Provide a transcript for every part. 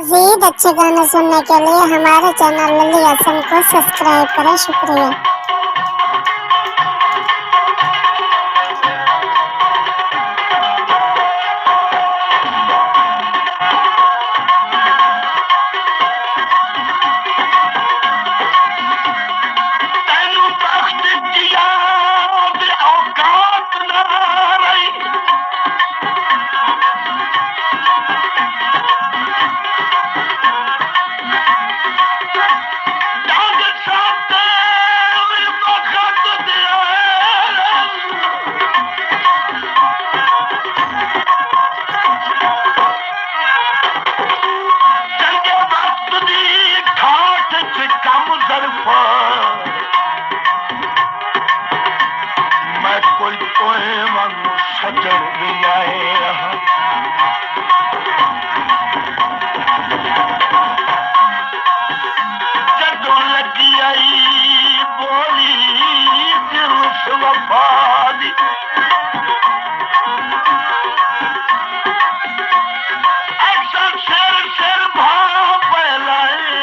मज़ीद अच्छे गाने सुनने के लिए हमारे चैनल लली हसन को सब्सक्राइब करें। शुक्रिया। मैं कोई तोहे वांगू सजण भी आए जदों लगी आई बोली दिल से वफा दी ऐसा सिर सिर भाव पहलाए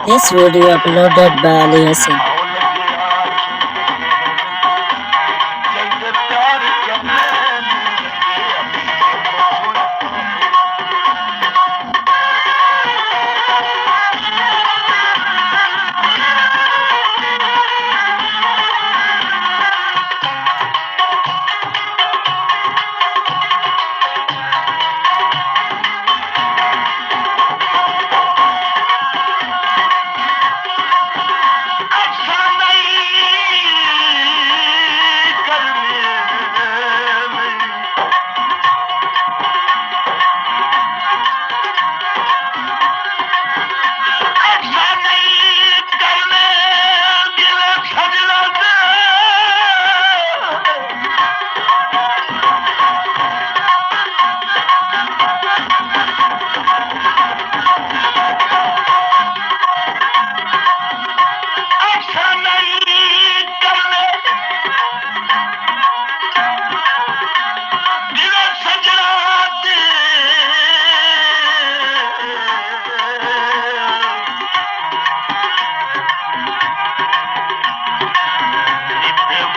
This video uploaded by Ali Hassan.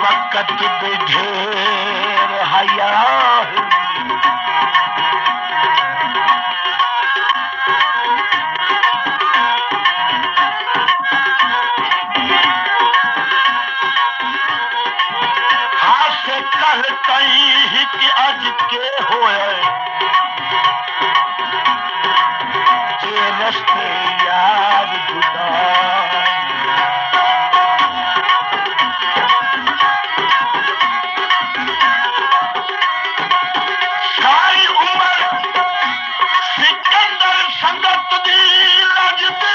वक्त भी ढेर हया कल कहीं कि अज के होए जे रस्ते यार जुदा सारी उम्र सिकंदर संगत दी लजदे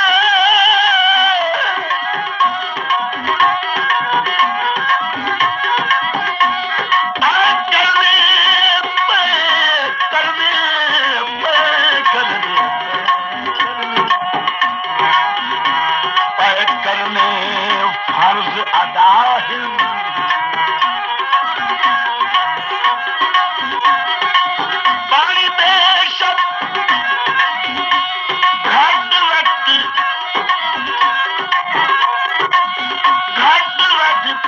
करने फर्ज अदा है पानी बेशक घट वक्त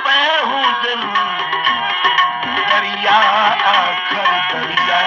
पे हूँ दिल दरिया आखर दरिया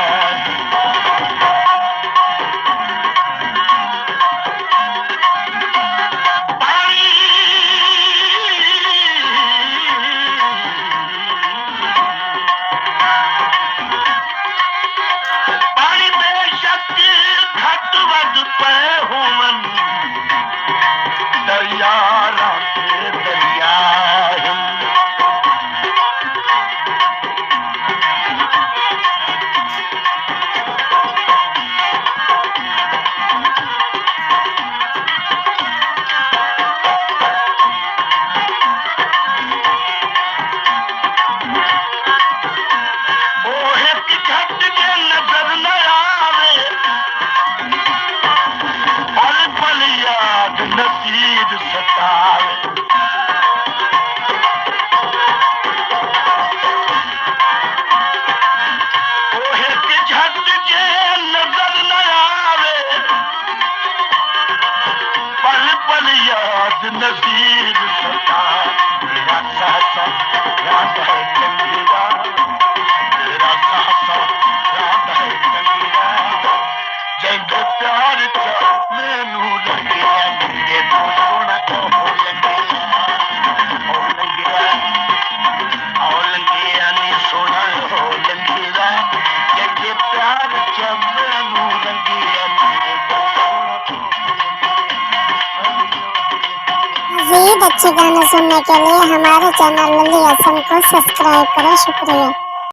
नसीब सतावे ओहे कि झट जे नजर न आवे पल पल याद नसीब सतावे मेरा सहसा याद है चंगीरा मेरा सहसा याद है चंगीरा जैसे प्यार चा मैनू लगे मज़ीद अच्छे गाने सुनने के लिए हमारे चैनल लल्ली हसन को सब्सक्राइब करें। शुक्रिया।